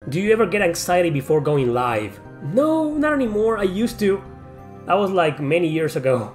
Do you ever get anxiety before going live? No, not anymore. I used to. That was like many years ago.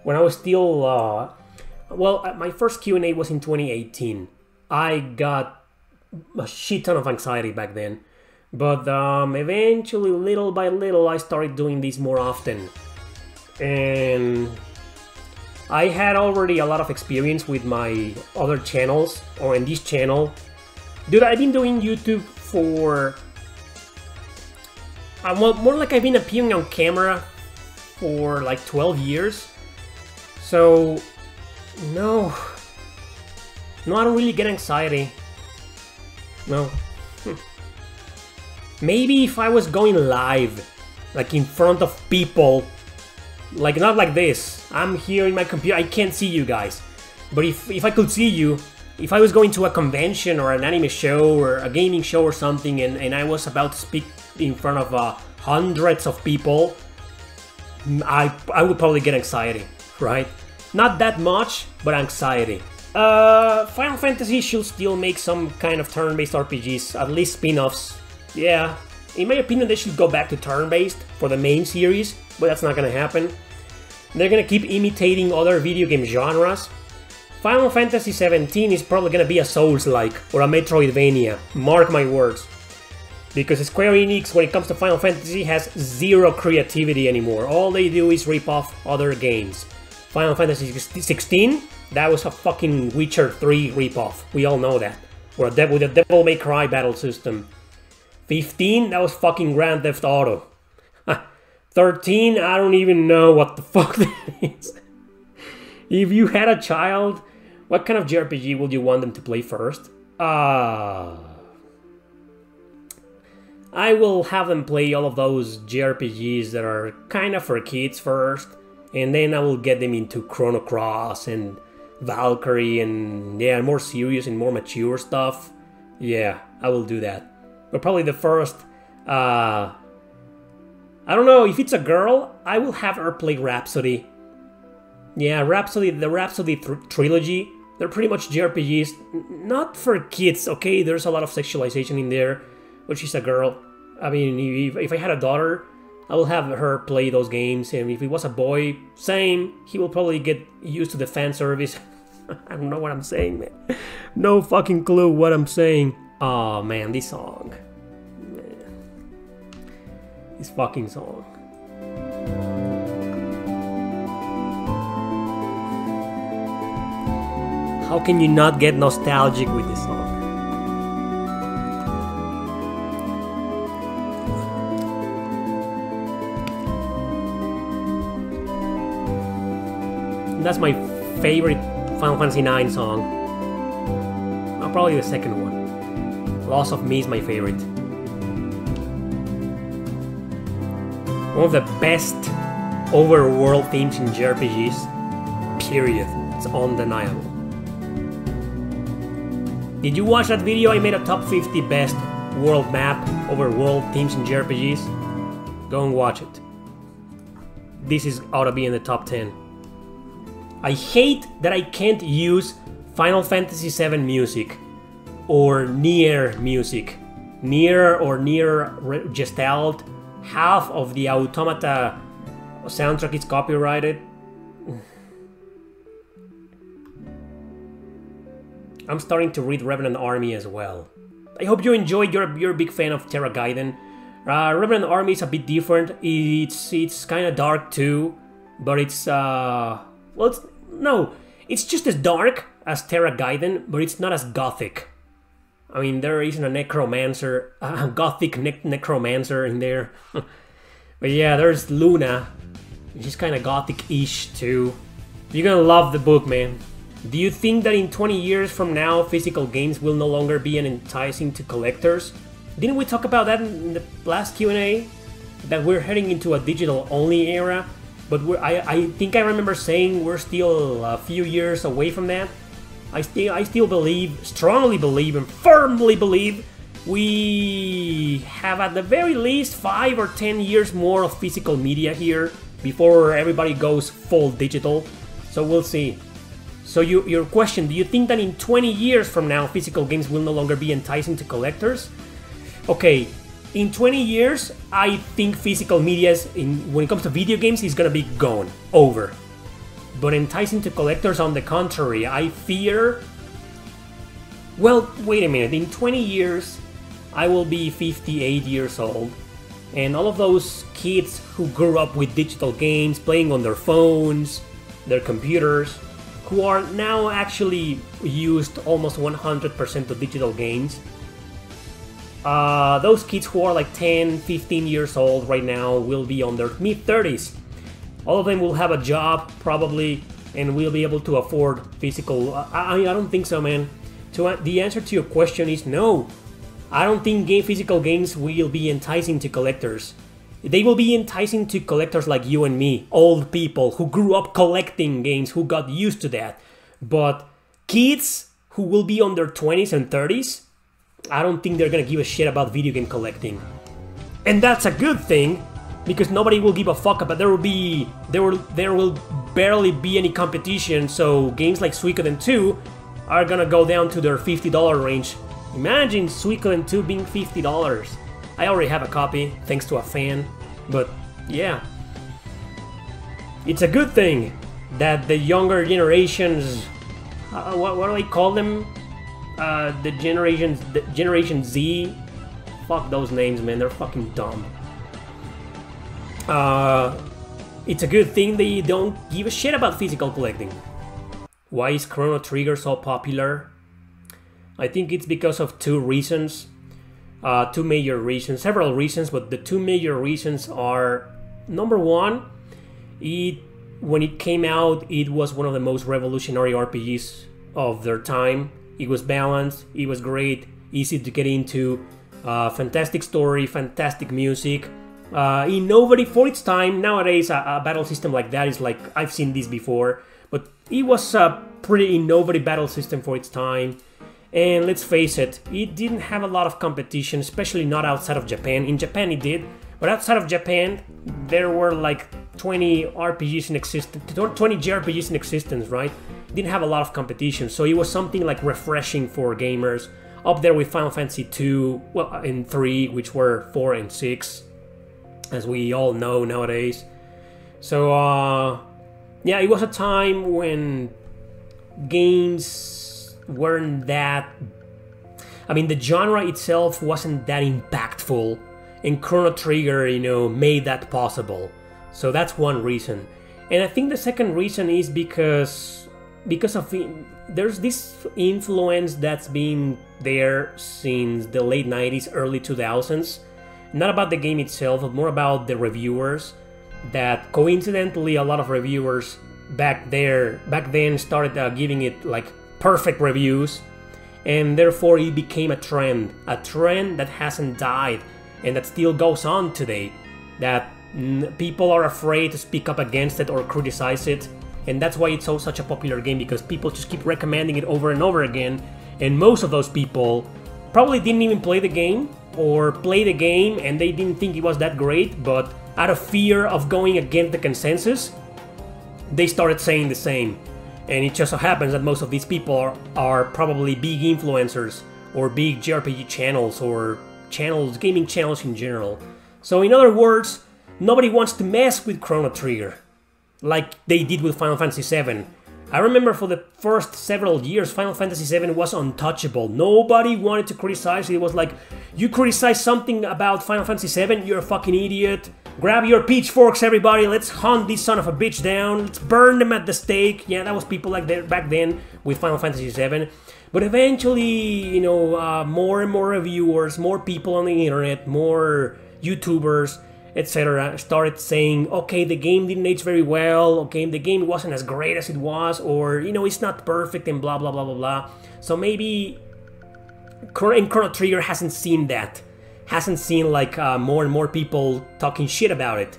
When I was still... well, my first Q&A was in 2018. I got a shit ton of anxiety back then. But eventually, little by little, I started doing this more often. And I had already a lot of experience with my other channels, or in this channel. Dude, I've been doing YouTube for... well, more like I've been appearing on camera for like 12 years. So, no. No, I don't really get anxiety. No. Maybe if I was going live, like in front of people, like not like this. I'm here in my computer, I can't see you guys. But if I could see you, if I was going to a convention or an anime show or a gaming show or something and I was about to speak in front of hundreds of people, I would probably get anxiety, right? Not that much, but anxiety. Final Fantasy should still make some kind of turn-based RPGs, at least spin-offs. Yeah, in my opinion they should go back to turn-based for the main series, but that's not gonna happen. They're gonna keep imitating other video game genres. Final Fantasy XVII is probably gonna be a Souls-like or a Metroidvania, mark my words. Because Square Enix, when it comes to Final Fantasy, has zero creativity anymore. All they do is rip off other games. Final Fantasy XVI, that was a fucking Witcher 3 ripoff. We all know that. Or with a Devil May Cry battle system. 15, that was fucking Grand Theft Auto. 13, I don't even know what the fuck that is. If you had a child, what kind of JRPG would you want them to play first? I will have them play all of those JRPGs that are kind of for kids first, and then I will get them into Chrono Cross and Valkyrie and yeah, more serious and more mature stuff. Yeah, I will do that. But probably the first, I don't know, if it's a girl, I will have her play Rhapsody. Yeah, Rhapsody, the Rhapsody trilogy, they're pretty much JRPGs, not for kids, okay? There's a lot of sexualization in there, but she's a girl. I mean, if I had a daughter, I will have her play those games, and if it was a boy, same, he will probably get used to the fan service. I don't know what I'm saying, man. No fucking clue what I'm saying. Oh man, this song. Man. This fucking song. How can you not get nostalgic with this song? That's my favorite Final Fantasy IX song. Probably the second one. Loss of Me is my favorite. One of the best overworld themes in JRPGs. Period. It's undeniable. Did you watch that video? I made a top 50 best world map overworld themes in JRPGs. Go and watch it. This ought to be in the top 10. I hate that I can't use Final Fantasy VII music or Nier music. Nier or Nier Gestalt, half of the Automata soundtrack is copyrighted. I'm starting to read Revenant Army as well. I hope you enjoyed. You're a big fan of Terra Gaiden. Revenant Army is a bit different. It's kind of dark too, but it's it's just as dark as Terra Gaiden, but it's not as gothic. I mean, there isn't a necromancer, a gothic necromancer in there. But yeah, there's Luna, which is kind of gothic-ish too. You're gonna love the book, man. Do you think that in 20 years from now, physical games will no longer be enticing to collectors? Didn't we talk about that in the last Q&A? That we're heading into a digital-only era? But I think I remember saying we're still a few years away from that. I still believe, strongly believe, and firmly believe we have at the very least 5 or 10 years more of physical media here before everybody goes full digital. So we'll see. So your question, do you think that in 20 years from now physical games will no longer be enticing to collectors? Okay, in 20 years, I think physical media, when it comes to video games, is gonna be gone, over. But enticing to collectors, on the contrary, I fear... Well, wait a minute, in 20 years, I will be 58 years old, and all of those kids who grew up with digital games, playing on their phones, their computers, who are now actually used almost 100% of digital games, those kids who are like 10, 15 years old right now will be on their mid-30s. All of them will have a job, probably, and will be able to afford physical... I don't think so, man. So the answer to your question is no. I don't think physical games will be enticing to collectors. They will be enticing to collectors like you and me, old people who grew up collecting games, who got used to that. But kids who will be on their 20s and 30s, I don't think they're gonna give a shit about video game collecting. And that's a good thing, because nobody will give a fuck about... There will barely be any competition, so games like Suikoden 2 are gonna go down to their $50 range. Imagine Suikoden 2 being $50. I already have a copy, thanks to a fan, but yeah. It's a good thing that the younger generations... what do I call them? The Generation Z? Fuck those names, man, they're fucking dumb. It's a good thing they don't give a shit about physical collecting. Why is Chrono Trigger so popular? I think it's because of two reasons. Two major reasons, several reasons, but the two major reasons are: number one, when it came out, it was one of the most revolutionary RPGs of their time. It was balanced, it was great, easy to get into, fantastic story, fantastic music, innovative for its time. Nowadays, a battle system like that is like, I've seen this before, but it was a pretty innovative battle system for its time. And let's face it, it didn't have a lot of competition, especially not outside of Japan. In Japan it did, but outside of Japan, there were like 20 RPGs in existence, 20 JRPGs in existence, right? It didn't have a lot of competition, so it was something like refreshing for gamers. Up there with Final Fantasy 2, well, and 3, which were 4 and 6, as we all know nowadays. So, yeah, it was a time when games weren't that... I mean, the genre itself wasn't that impactful, and Chrono Trigger, you know, made that possible. So that's one reason. And I think the second reason is because of there's this influence that's been there since the late 90s, early 2000s. Not about the game itself, but more about the reviewers. That coincidentally, a lot of reviewers back then started giving it like perfect reviews, and therefore it became a trend that hasn't died and that still goes on today, that people are afraid to speak up against it or criticize it, and that's why it's such a popular game, because people just keep recommending it over and over again, and most of those people probably didn't even play the game, or play the game and they didn't think it was that great, but out of fear of going against the consensus, they started saying the same. And it just so happens that most of these people are probably big influencers or big JRPG channels or gaming channels in general. So in other words, nobody wants to mess with Chrono Trigger like they did with Final Fantasy VII. I remember for the first several years, Final Fantasy VII was untouchable. Nobody wanted to criticize it. It was like, you criticize something about Final Fantasy VII, you're a fucking idiot. Grab your pitchforks, everybody, let's hunt this son of a bitch down, let's burn them at the stake. Yeah, that was people like that back then with Final Fantasy VII. But eventually, you know, more and more reviewers, more people on the internet, more YouTubers, etc. started saying, okay, the game didn't age very well, okay, the game wasn't as great as it was, or, you know, it's not perfect and blah, blah, blah, blah, blah. So maybe Chrono Trigger hasn't seen that. Hasn't seen like more and more people talking shit about it.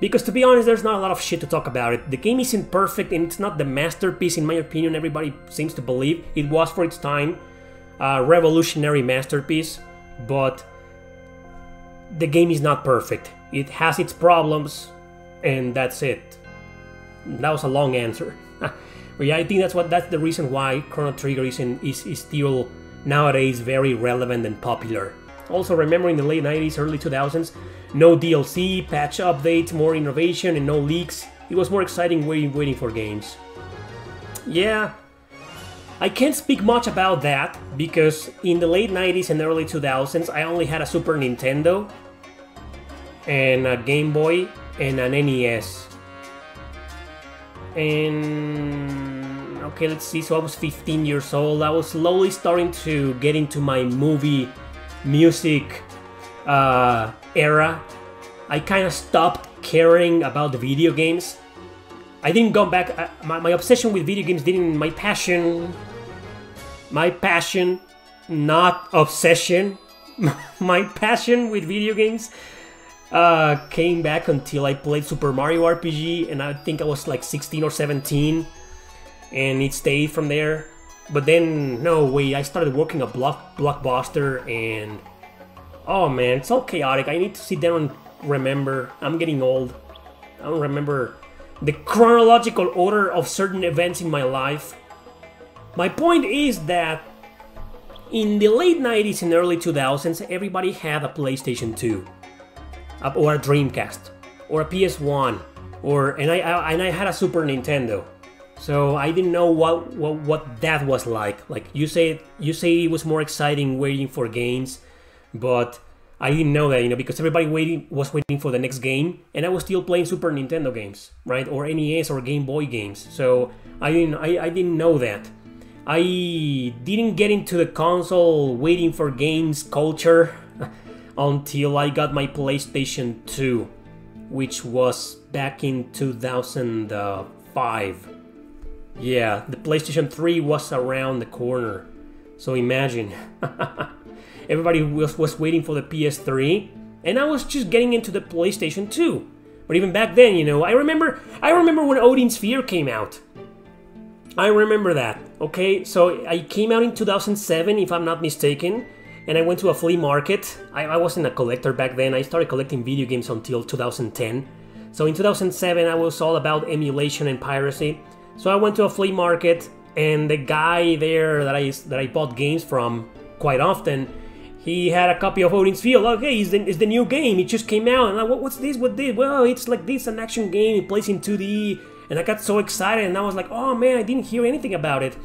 Because to be honest, there's not a lot of shit to talk about it. The game isn't perfect and it's not the masterpiece in my opinion everybody seems to believe. It was for its time, a revolutionary masterpiece, but the game is not perfect. It has its problems, and that's it. That was a long answer. But yeah, I think that's the reason why Chrono Trigger is still nowadays very relevant and popular. Also remember in the late 90s, early 2000s, no DLC, patch updates, more innovation, and no leaks. It was more exciting waiting for games. Yeah, I can't speak much about that, because in the late 90s and early 2000s, I only had a Super Nintendo, and a Game Boy, and an NES. And okay, let's see, so I was 15 years old. I was slowly starting to get into my music era. I kind of stopped caring about the video games. I didn't go back. My obsession with video games didn't. My passion, not obsession. My passion with video games came back until I played Super Mario RPG, and I think I was like 16 or 17, and it stayed from there. But then, no way, I started working at Blockbuster, and oh man, it's all chaotic. I need to sit down and remember. I'm getting old. I don't remember the chronological order of certain events in my life. My point is that in the late 90s and early 2000s, everybody had a PlayStation 2, or a Dreamcast, or a PS1, and I had a Super Nintendo. So I didn't know what that was like. Like you say it was more exciting waiting for games, but I didn't know that, because everybody was waiting for the next game, and I was still playing Super Nintendo games, right, or NES or Game Boy games. So I didn't know that. I didn't get into the console waiting for games culture until I got my PlayStation 2, which was back in 2005. Yeah, the PlayStation 3 was around the corner. So imagine. Everybody was waiting for the PS3, and I was just getting into the PlayStation 2. But even back then, I remember when Odin Sphere came out. I remember that, okay? So I came out in 2007, if I'm not mistaken, and I went to a flea market. I wasn't a collector back then. I started collecting video games until 2010. So in 2007, I was all about emulation and piracy. So I went to a flea market, and the guy there that I bought games from quite often, he had a copy of Odin Sphere. Okay, it's the new game. It just came out. And I'm like, what's this? What this? Well, it's like this, an action game. It plays in 2D. And I got so excited, and I was like, oh man, I didn't hear anything about it.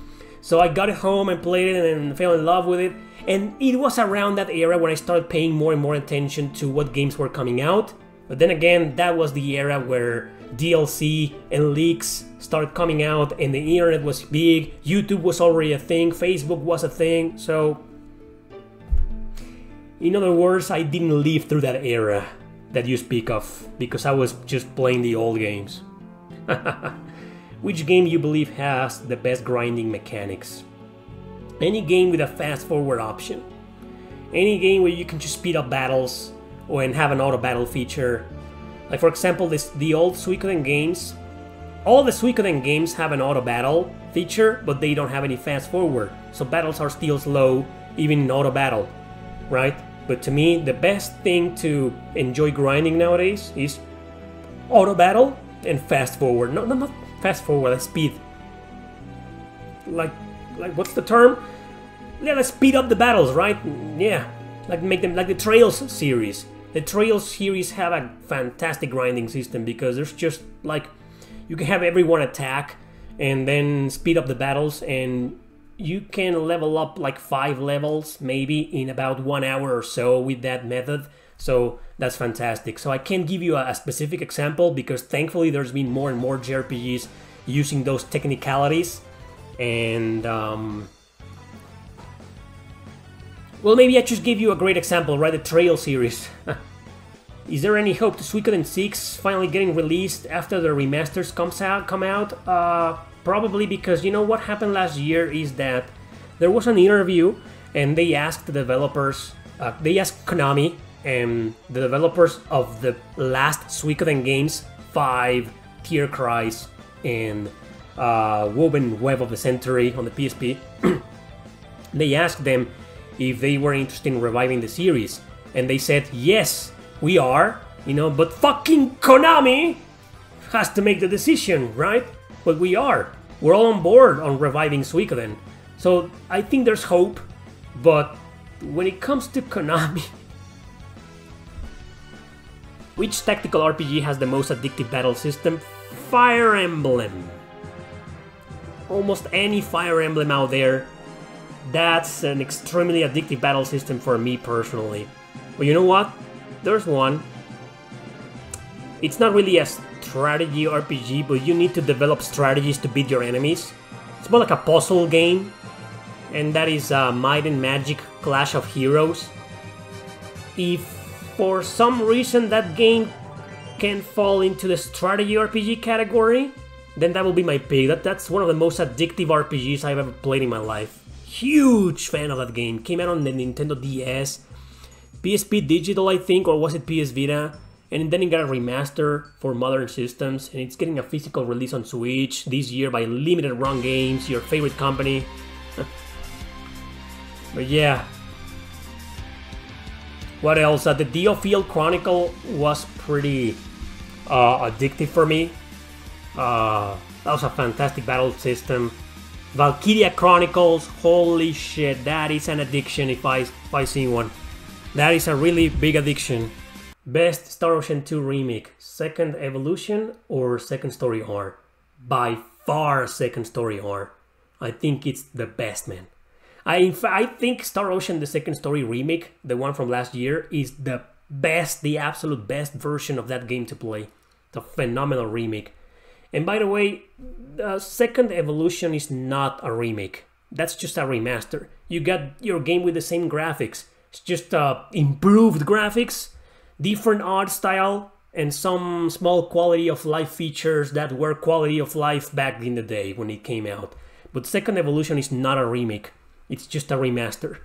So I got it home and played it and fell in love with it. And it was around that era when I started paying more and more attention to what games were coming out. But then again, that was the era where DLC and leaks started coming out, and the internet was big. YouTube was already a thing. Facebook was a thing. So in other words, I didn't live through that era that you speak of, because I was just playing the old games. Which game you believe has the best grinding mechanics? Any game with a fast forward option. Any game where you can just speed up battles and have an auto battle feature. Like for example, the old Suikoden games. All the Suikoden games have an auto battle feature, but they don't have any fast forward. So battles are still slow, even in auto battle, right? But to me, the best thing to enjoy grinding nowadays is auto battle and fast forward. No, not fast forward, speed. Like what's the term? Yeah, let's speed up the battles, right? Yeah, like make them like the Trails series. The Trails series have a fantastic grinding system, because there's just like, you can have everyone attack and then speed up the battles, and you can level up like 5 levels maybe in about 1 hour or so with that method. So that's fantastic. So I can't give you a specific example, because thankfully there's been more and more JRPGs using those technicalities. And well, maybe I just gave you a great example, right? The Trail series. Is there any hope to Suikoden 6 finally getting released after the remasters come out? Probably, because what happened last year is that there was an interview, and they asked the developers, they asked Konami and the developers of the last Suikoden games, 5, Tear Cries, and Woven Web of the Century on the PSP. They asked them if they were interested in reviving the series, and they said, yes, we are, but fucking Konami has to make the decision, right? But we are. We're all on board on reviving Suikoden. So I think there's hope, but when it comes to Konami, which tactical RPG has the most addictive battle system? Fire Emblem. Almost any Fire Emblem out there, that's an extremely addictive battle system for me personally. But you know what? There's one. It's not really a strategy RPG, but you need to develop strategies to beat your enemies. It's more like a puzzle game, and that is Might and Magic Clash of Heroes. If for some reason that game can fall into the strategy RPG category, then that will be my pick. That's one of the most addictive RPGs I've ever played in my life. Huge fan of that game. Came out on the Nintendo DS, PSP Digital I think, or was it PS Vita? And then it got a remaster for modern systems, and it's getting a physical release on Switch this year by Limited Run Games, your favorite company. But yeah. What else? The Diofield Chronicle was pretty addictive for me. That was a fantastic battle system. Valkyria Chronicles, holy shit, that is an addiction if I see one. That is a really big addiction. Best Star Ocean 2 remake, Second Evolution or Second Story R? By far Second Story R. I think it's the best, man. I think Star Ocean, the Second Story remake, the one from last year, is the best, the absolute best version of that game to play. It's a phenomenal remake. And by the way, the Second Evolution is not a remake. That's just a remaster. You got your game with the same graphics. It's just improved graphics, different art style, and some small quality of life features that were quality of life back in the day when it came out. But Second Evolution is not a remake. It's just a remaster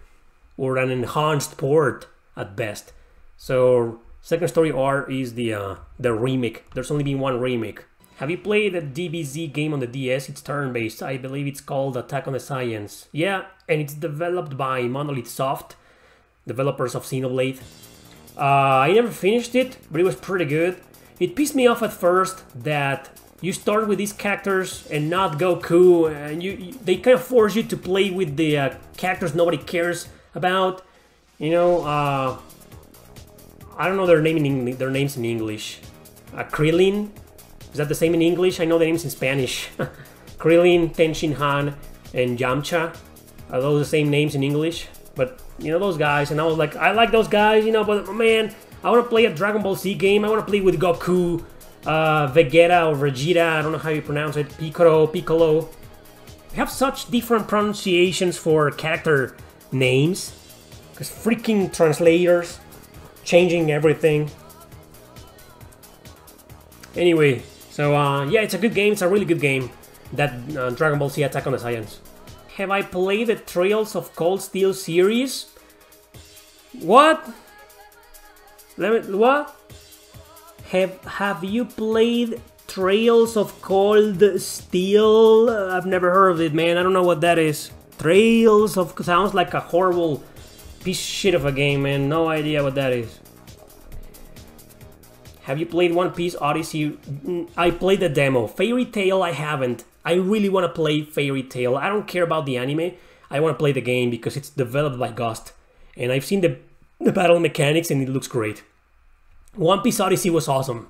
or an enhanced port at best. So Second Story R is the remake. There's only been one remake. Have you played the DBZ game on the DS? It's turn-based. I believe it's called Attack on the Science. Yeah, and it's developed by Monolith Soft, developers of Xenoblade. I never finished it, but it was pretty good. It pissed me off at first that you start with these characters and not Goku, and they kind of force you to play with the characters nobody cares about. You know, I don't know their names in English. Krillin, is that the same in English? I know the names in Spanish. Krillin, Tenshin Han, and Yamcha. Are those the same names in English? But you know those guys, and I was like, I like those guys, you know, but man, I want to play a Dragon Ball Z game. I want to play with Goku, Vegeta or Vegeta, I don't know how you pronounce it, Piccolo. They have such different pronunciations for character names, because freaking translators changing everything. Anyway, so yeah, it's a good game. It's a really good game, that Dragon Ball Z Attack on the Science. Have I played the Trails of Cold Steel series? What? What? Have you played Trails of Cold Steel? I've never heard of it, man. I don't know what that is. Trails of... Sounds like a horrible piece of shit of a game, man. No idea what that is. Have you played One Piece Odyssey? I played the demo. Fairy Tail, I haven't. I really want to play Fairy Tail. I don't care about the anime. I want to play the game because it's developed by Ghost. And I've seen the battle mechanics and it looks great. One Piece Odyssey was awesome.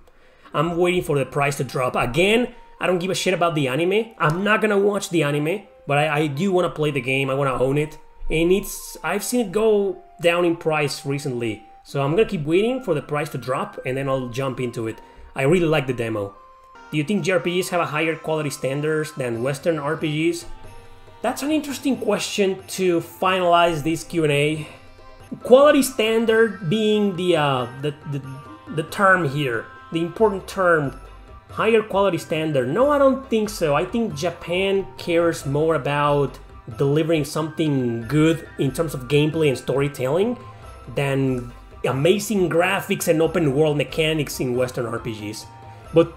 I'm waiting for the price to drop. Again, I don't give a shit about the anime. I'm not gonna watch the anime, but I do want to play the game. I want to own it. And I've seen it go down in price recently. So I'm gonna keep waiting for the price to drop and then I'll jump into it. I really like the demo. Do you think JRPGs have a higher quality standards than Western RPGs? That's an interesting question to finalize this Q&A. Quality standard being the term here, the important term, higher quality standard. No, I don't think so. I think Japan cares more about delivering something good in terms of gameplay and storytelling than amazing graphics and open world mechanics in Western RPGs. But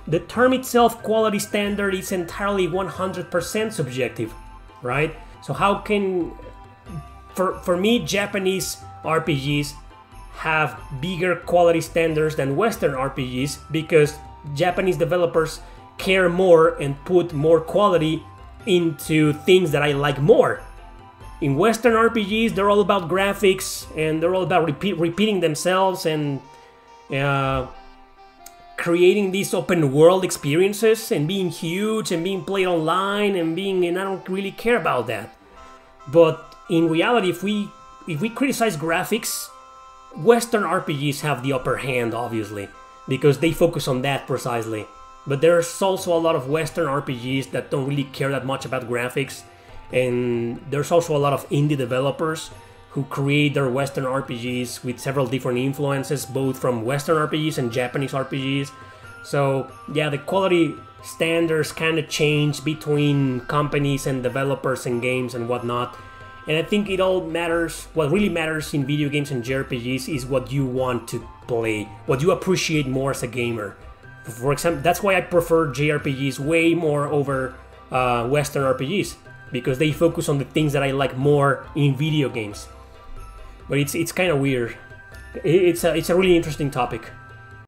the term itself, quality standard, is entirely 100% subjective, right? So how can, for me, Japanese RPGs have bigger quality standards than Western RPGs because Japanese developers care more and put more quality into things that I like more. in Western RPGs, they're all about graphics, and they're all about repeating themselves and creating these open world experiences and being huge and being played online and I don't really care about that. But in reality, if we criticize graphics, Western RPGs have the upper hand, obviously, because they focus on that precisely. But there's also a lot of Western RPGs that don't really care that much about graphics, and there's also a lot of indie developers who create their Western RPGs with several different influences, both from Western RPGs and Japanese RPGs. So yeah, the quality standards kind of change between companies and developers and games and whatnot. And I think it all matters. What really matters in video games and JRPGs is what you want to play, what you appreciate more as a gamer. For example, that's why I prefer JRPGs way more over Western RPGs, because they focus on the things that I like more in video games. But it's kind of weird. It's a really interesting topic.